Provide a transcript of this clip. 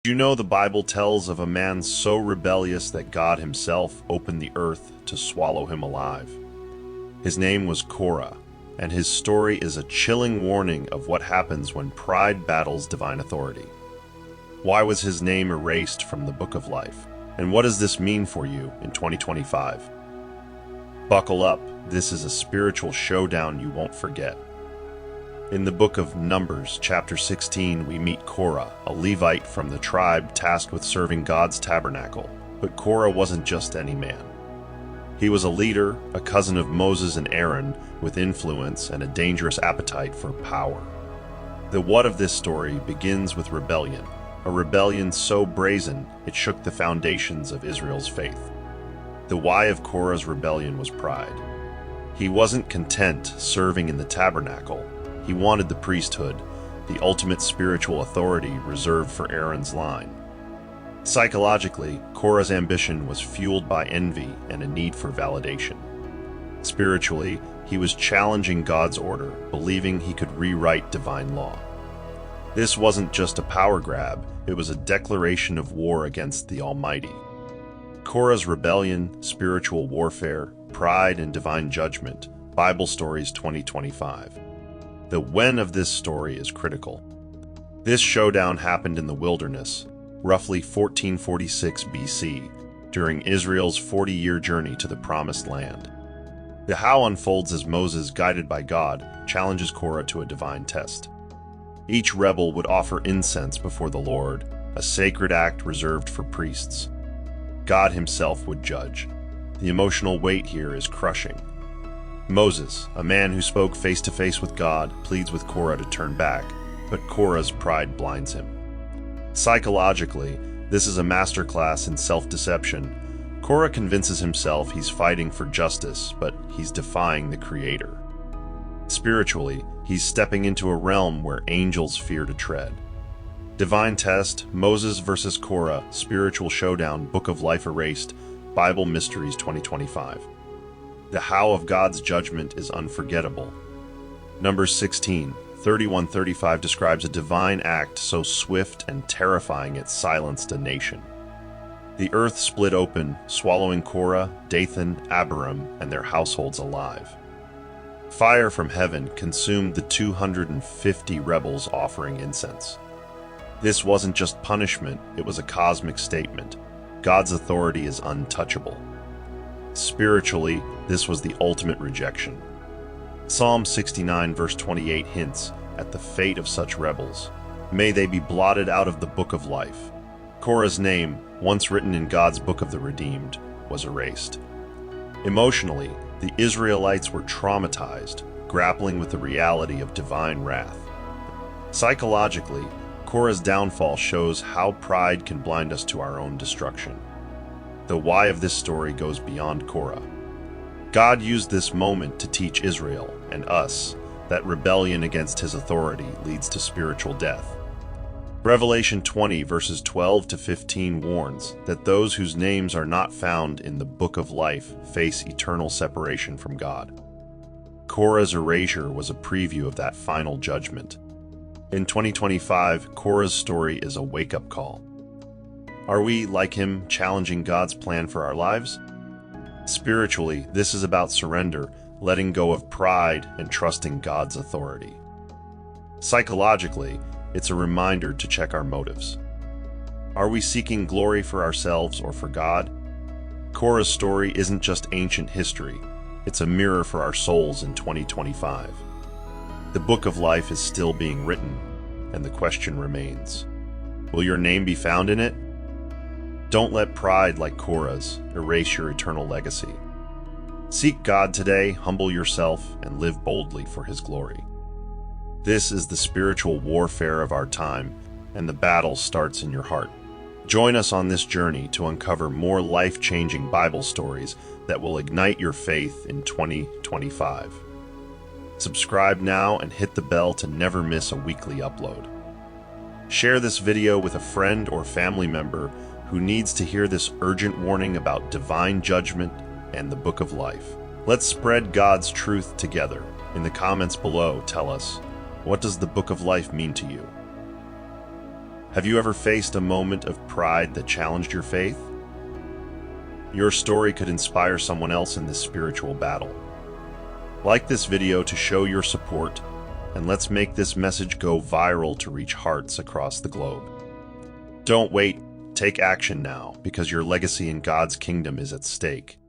You know, the Bible tells of a man so rebellious that God himself opened the earth to swallow him alive. His name was Korah, and his story is a chilling warning of what happens when pride battles divine authority. Why was his name erased from the book of life? And what does this mean for you in 2025? Buckle up, this is a spiritual showdown you won't forget. In the book of Numbers, chapter 16, we meet Korah, a Levite from the tribe tasked with serving God's tabernacle. But Korah wasn't just any man. He was a leader, a cousin of Moses and Aaron, with influence and a dangerous appetite for power. The what of this story begins with rebellion, a rebellion so brazen it shook the foundations of Israel's faith. The why of Korah's rebellion was pride. He wasn't content serving in the tabernacle. He wanted the priesthood, the ultimate spiritual authority reserved for Aaron's line. Psychologically, Korah's ambition was fueled by envy and a need for validation. Spiritually, he was challenging God's order, believing he could rewrite divine law. This wasn't just a power grab, it was a declaration of war against the Almighty. Korah's rebellion, spiritual warfare, pride, and divine judgment, Bible Stories 2025. The when of this story is critical. This showdown happened in the wilderness, roughly 1446 BC, during Israel's 40-year journey to the Promised Land. The how unfolds as Moses, guided by God, challenges Korah to a divine test. Each rebel would offer incense before the Lord, a sacred act reserved for priests. God himself would judge. The emotional weight here is crushing. Moses, a man who spoke face-to-face with God, pleads with Korah to turn back, but Korah's pride blinds him. Psychologically, this is a masterclass in self-deception. Korah convinces himself he's fighting for justice, but he's defying the Creator. Spiritually, he's stepping into a realm where angels fear to tread. Divine test, Moses versus Korah, spiritual showdown, Book of Life erased, Bible Mysteries 2025. The how of God's judgment is unforgettable. Numbers 16, 31-35 describes a divine act so swift and terrifying it silenced a nation. The earth split open, swallowing Korah, Dathan, Abiram, and their households alive. Fire from heaven consumed the 250 rebels offering incense. This wasn't just punishment, it was a cosmic statement. God's authority is untouchable. Spiritually, this was the ultimate rejection. Psalm 69 verse 28 hints at the fate of such rebels. May they be blotted out of the book of life. Korah's name, once written in God's book of the redeemed, was erased. Emotionally, the Israelites were traumatized, grappling with the reality of divine wrath. Psychologically, Korah's downfall shows how pride can blind us to our own destruction. The why of this story goes beyond Korah. God used this moment to teach Israel and us that rebellion against his authority leads to spiritual death. Revelation 20 verses 12-15 warns that those whose names are not found in the book of life face eternal separation from God. Korah's erasure was a preview of that final judgment. In 2025, Korah's story is a wake-up call. Are we, like him, challenging God's plan for our lives? Spiritually, this is about surrender, letting go of pride, and trusting God's authority. Psychologically, it's a reminder to check our motives. Are we seeking glory for ourselves or for God? Korah's story isn't just ancient history, it's a mirror for our souls in 2025. The book of life is still being written, and the question remains, will your name be found in it? Don't let pride like Korah's erase your eternal legacy. Seek God today, humble yourself, and live boldly for his glory. This is the spiritual warfare of our time, and the battle starts in your heart. Join us on this journey to uncover more life-changing Bible stories that will ignite your faith in 2025. Subscribe now and hit the bell to never miss a weekly upload. Share this video with a friend or family member who needs to hear this urgent warning about divine judgment and the book of life. Let's spread God's truth together. In the comments below, tell us, what does the book of life mean to you? Have you ever faced a moment of pride that challenged your faith? Your story could inspire someone else in this spiritual battle. Like this video to show your support, and let's make this message go viral to reach hearts across the globe. Don't wait, take action now, because your legacy in God's kingdom is at stake.